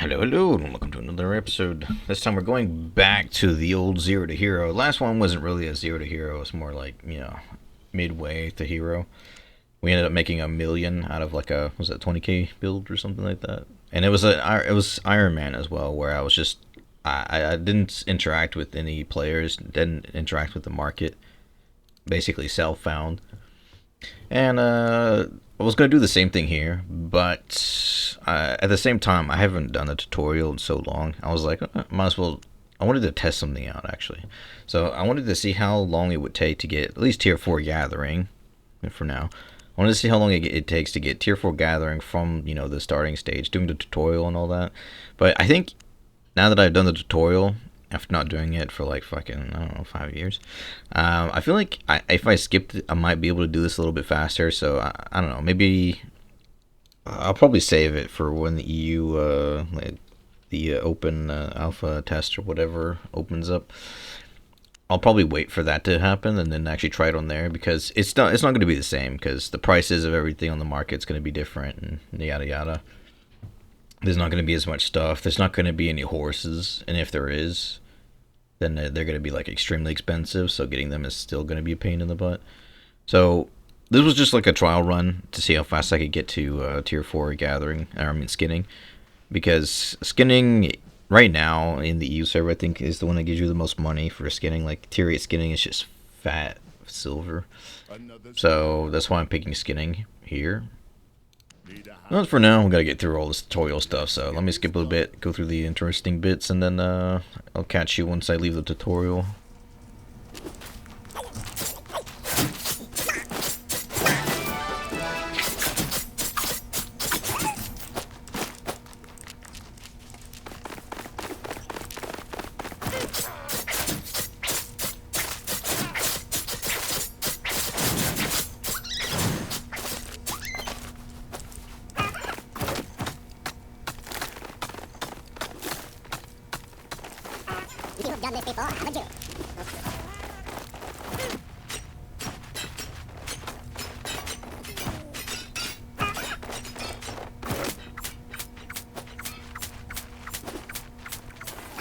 Hello, hello, and welcome to another episode. This time we're going back to the old Zero to Hero. Last one wasn't really a Zero to Hero, it's more like, midway to Hero. We ended up making 1,000,000 out of like a, was it 20k build or something like that? And it was Iron Man as well, where I was just, I didn't interact with any players, didn't interact with the market, basically self-found. And I was going to do the same thing here, but at the same time, I haven't done a tutorial in so long. I was like, might as well. I wanted to test something out actually. So I wanted to see how long it would take to get at least tier 4 gathering for now. I wanted to see how long it takes to get tier 4 gathering from, the starting stage, doing the tutorial and all that. But I think now that I've done the tutorial, after not doing it for like fucking, I don't know, 5 years, I feel like if I skipped it, I might be able to do this a little bit faster. So I don't know, maybe I'll probably save it for when the EU, like the open alpha test or whatever opens up. I'll probably wait for that to happen and then actually try it on there, because it's not going to be the same, because the prices of everything on the market's going to be different and yada yada. There's not going to be as much stuff. There's not going to be any horses, and if there is, then they're going to be like extremely expensive. So getting them is still going to be a pain in the butt. So this was just like a trial run to see how fast I could get to tier 4 gathering. I mean skinning, because skinning right now in the EU server I think is the one that gives you the most money for skinning. Like tier 8 skinning is just fat silver. So that's why I'm picking skinning here. Well, for now, we gotta get through all this tutorial stuff, so let me skip a bit, go through the interesting bits, and then I'll catch you once I leave the tutorial. You've done this before, haven't you?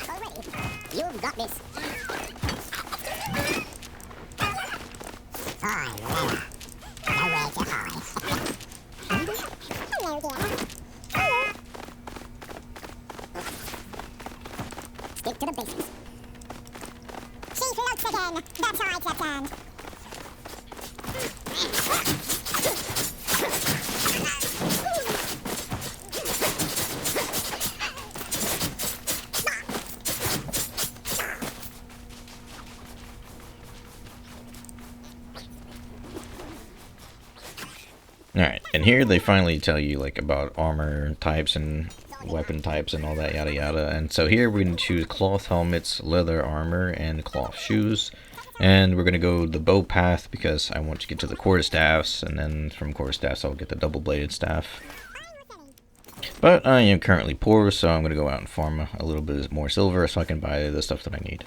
Already. You've got this. Hi, Lena. Nowhere to hide. Hello, dear. Hello. Stick to the basics. She floats again. That's how I get turned. Alright, and here they finally tell you like about armor types and weapon types and all that yada yada. And so here we're going to choose cloth helmets, leather armor, and cloth shoes. And we're going to go the bow path because I want to get to the quarterstaffs, and then from quarterstaffs I'll get the double-bladed staff. But I am currently poor, so I'm going to go out and farm a little bit more silver so I can buy the stuff that I need.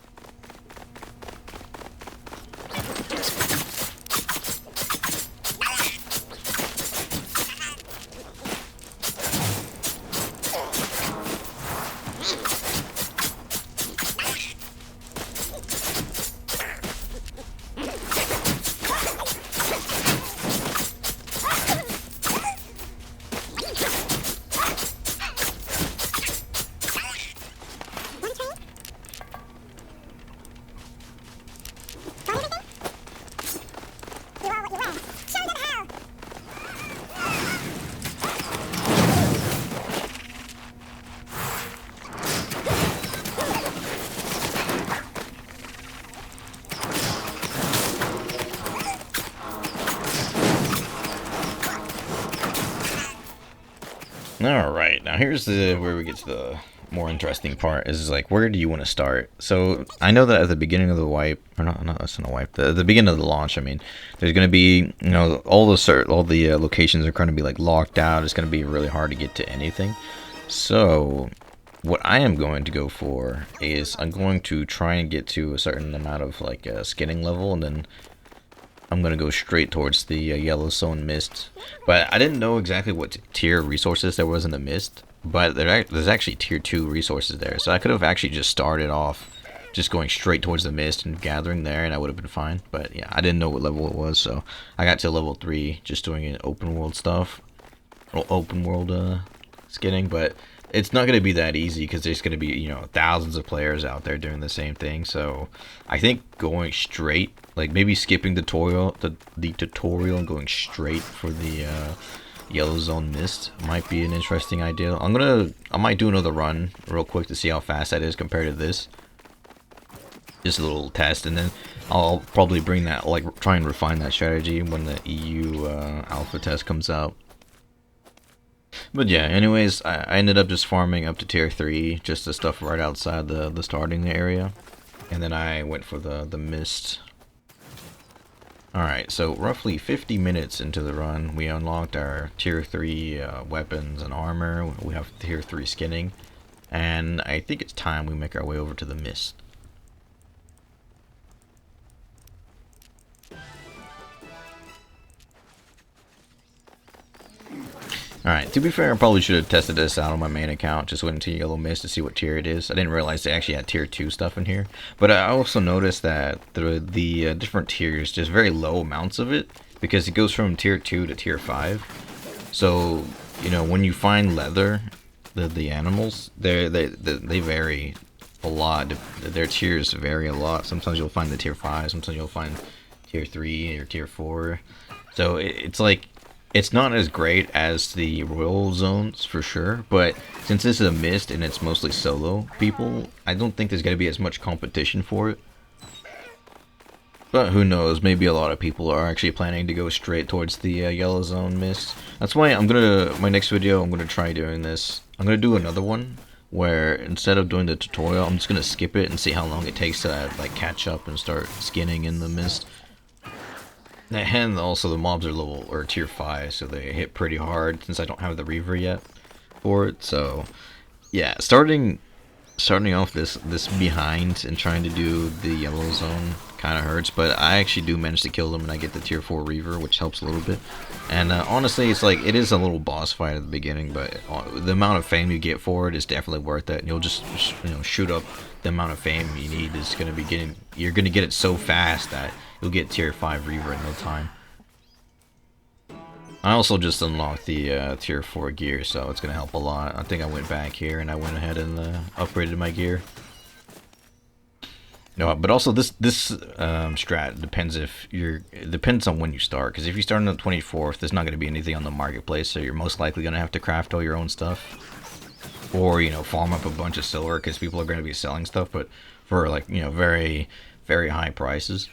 Alright, now here's where we get to the more interesting part, is like, where do you want to start? So I know that at the beginning of the wipe, or not that's not a wipe, the beginning of the launch, I mean, there's going to be, all the locations are going to be like locked out. It's going to be really hard to get to anything. So what I am going to go for is I'm going to try and get to a certain amount of like skinning level, and then I'm going to go straight towards the Yellowstone Mist. But I didn't know exactly what tier resources there was in the Mist. but there's actually tier 2 resources there, so I could have actually just started off just going straight towards the mist and gathering there, and I would have been fine. But yeah, I didn't know what level it was, so I got to level 3 just doing it open world stuff, open world skinning. But it's not going to be that easy because there's going to be, you know, thousands of players out there doing the same thing. So I think going straight, like maybe skipping the tutorial and going straight for the yellow zone mist might be an interesting idea. I might do another run real quick to see how fast that is compared to this. Just a little test, and then I'll probably bring that, like, try and refine that strategy when the EU alpha test comes out. But yeah, anyways, I ended up just farming up to tier 3, just the stuff right outside the starting area, and then I went for the mist. Alright, so roughly 50 minutes into the run, we unlocked our tier 3 weapons and armor. We have tier 3 skinning, and I think it's time we make our way over to the mist. Alright, to be fair, I probably should have tested this out on my main account. Just went into Yellow Mist to see what tier it is. I didn't realize they actually had tier 2 stuff in here. But I also noticed that the different tiers, just very low amounts of it, because it goes from tier 2 to tier 5. So, you know, when you find leather, the animals, they vary a lot. Their tiers vary a lot. Sometimes you'll find the tier 5, sometimes you'll find tier 3 or tier 4. So it's like, it's not as great as the royal zones for sure, but since this is a mist and it's mostly solo people, I don't think there's going to be as much competition for it. But who knows, maybe a lot of people are actually planning to go straight towards the yellow zone mist. That's why my next video, I'm gonna try doing this. I'm gonna do another one where instead of doing the tutorial, I'm just gonna skip it and see how long it takes to like catch up and start skinning in the mist. And also the mobs are tier 5, so they hit pretty hard since I don't have the Reaver yet for it. So yeah, starting off this behind and trying to do the yellow zone kind of hurts, but I actually do manage to kill them and I get the tier 4 Reaver, which helps a little bit. And honestly, it's like, it is a little boss fight at the beginning, but the amount of fame you get for it is definitely worth it. And you'll just, you know, shoot up the amount of fame you need. Is going to be you're going to get it so fast that you'll get tier 5 Reaver in no time. I also just unlocked the tier 4 gear, so it's going to help a lot. I think I went back here and I went ahead and upgraded my gear. No, but also this strat depends on when you start. Because if you start on the 24th, there's not going to be anything on the marketplace, so you're most likely going to have to craft all your own stuff, or, you know, farm up a bunch of silver because people are going to be selling stuff, but for, like, you know, very, very high prices.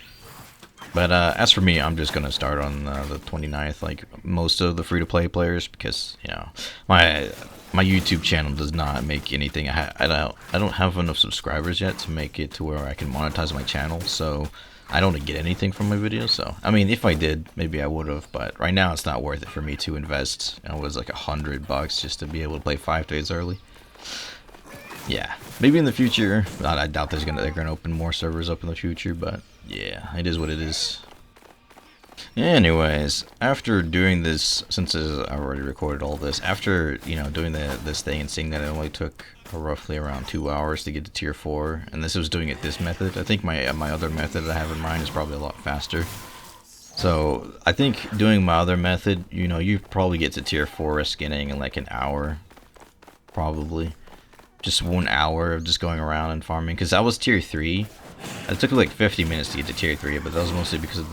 But as for me, I'm just going to start on the 29th, like most of the free-to-play players, because, you know, my YouTube channel does not make anything. I don't have enough subscribers yet to make it to where I can monetize my channel, so I don't get anything from my videos. So, I mean, if I did, maybe I would have, but right now it's not worth it for me to invest. It was like $100 just to be able to play 5 days early. Yeah, maybe in the future. I doubt they're gonna open more servers up in the future, but yeah, it is what it is. Anyways, after doing this, since I already recorded all this, after, you know, doing this thing and seeing that it only took roughly around 2 hours to get to tier 4, and this was doing it this method, I think my other method that I have in mind is probably a lot faster. So I think doing my other method, you know, you probably get to tier 4 skinning in like an hour, probably. Just 1 hour of just going around and farming, because I was tier 3. It took like 50 minutes to get to tier 3, but that was mostly because of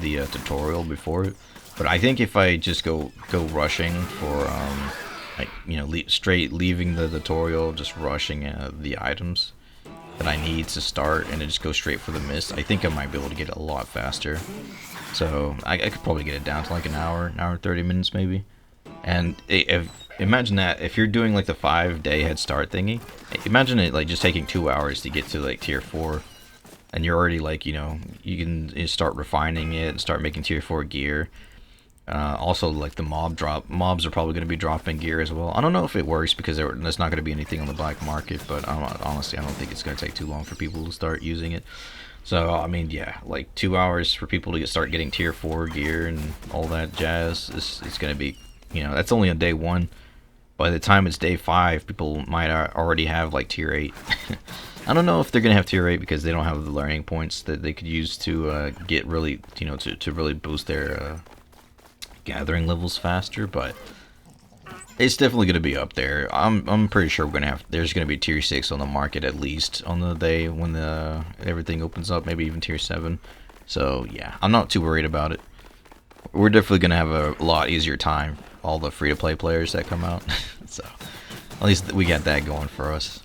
the tutorial before it. But I think if I just go rushing for like, you know, straight leaving the tutorial, just rushing the items that I need to start, and then just go straight for the mist, I think I might be able to get it a lot faster. So I could probably get it down to like an hour and 30 minutes maybe. And imagine that if you're doing like the 5-day head start thingy, imagine it like just taking 2 hours to get to like tier 4, and you're already like, you know, you can start refining it and start making tier 4 gear. Also, like the mobs are probably going to be dropping gear as well. I don't know if it works because there's not going to be anything on the black market, but honestly, I don't think it's going to take too long for people to start using it. So, I mean, yeah, like 2 hours for people to start getting tier 4 gear and all that jazz. It's going to be, you know, that's only on day 1. by the time it's day 5, people might already have like tier 8. I don't know if they're gonna have tier 8 because they don't have the learning points that they could use to get really, to really boost their gathering levels faster, but it's definitely gonna be up there. I'm pretty sure there's gonna be tier 6 on the market at least on the day when everything opens up, maybe even tier 7. So yeah, I'm not too worried about it. We're definitely gonna have a lot easier time, all the free-to-play players that come out. So at least we got that going for us.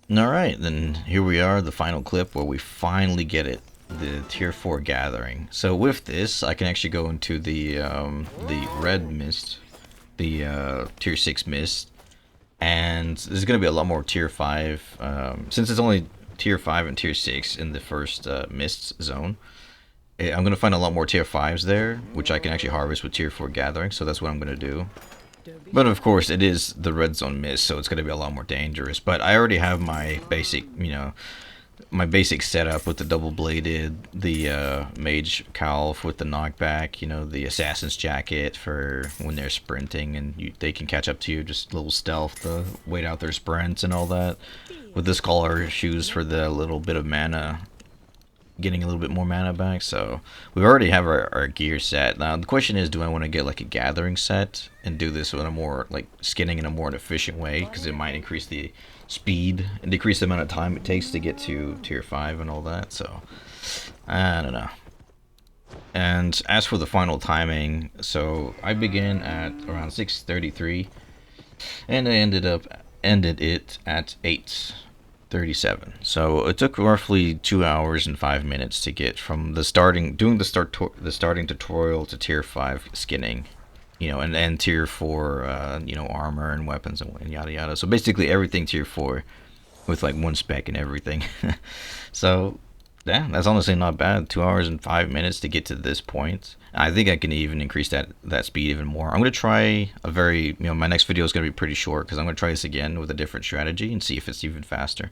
Alright, then here we are, the final clip where we finally get it, the tier 4 gathering. So with this, I can actually go into the red mist, the tier 6 mist, and there's going to be a lot more tier 5, since it's only tier 5 and tier 6 in the first mist zone. I'm going to find a lot more tier 5s there, which I can actually harvest with tier 4 gathering, so that's what I'm going to do. But of course, it is the red zone mist, so it's going to be a lot more dangerous. But I already have my basic, my basic setup with the double-bladed, the mage cowl with the knockback, the assassin's jacket for when they're sprinting and they can catch up to you, just a little stealth to wait out their sprints and all that. With this collar shoes for the little bit of mana, getting a little bit more mana back. So we already have our gear set. Now the question is, do I want to get like a gathering set and do this in a more like skinning in a more efficient way, because it might increase the speed and decrease the amount of time it takes to get to tier 5 and all that. So I don't know. And as for the final timing, so I began at around 6:33 and I ended it at 8:37. So it took roughly 2 hours and 5 minutes to get from the starting tutorial to tier 5 skinning, and tier 4 armor and weapons and yada yada. So basically everything tier 4 with like 1 spec and everything. So yeah, that's honestly not bad. 2 hours and 5 minutes to get to this point. I think I can even increase that speed even more. I'm gonna try my next video is gonna be pretty short because I'm gonna try this again with a different strategy and see if it's even faster.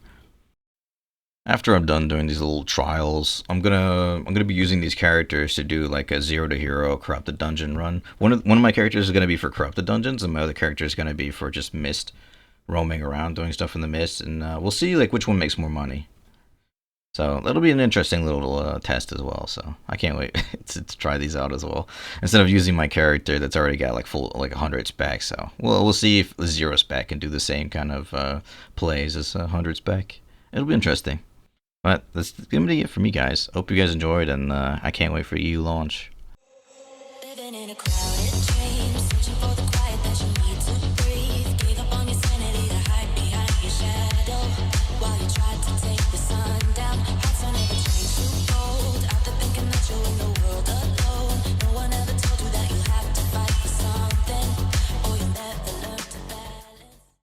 After I'm done doing these little trials, I'm gonna be using these characters to do like a Zero to Hero corrupted dungeon run. One of my characters is gonna be for corrupted dungeons, and my other character is gonna be for just mist, roaming around doing stuff in the mist, and we'll see like which one makes more money. So that'll be an interesting little test as well. So I can't wait to try these out as well. Instead of using my character that's already got like 100 spec. So we'll see if the 0 spec can do the same kind of plays as 100 spec. It'll be interesting. But that's gonna be it for me, guys. Hope you guys enjoyed, and I can't wait for EU launch. Living in a crowded dream, searching for the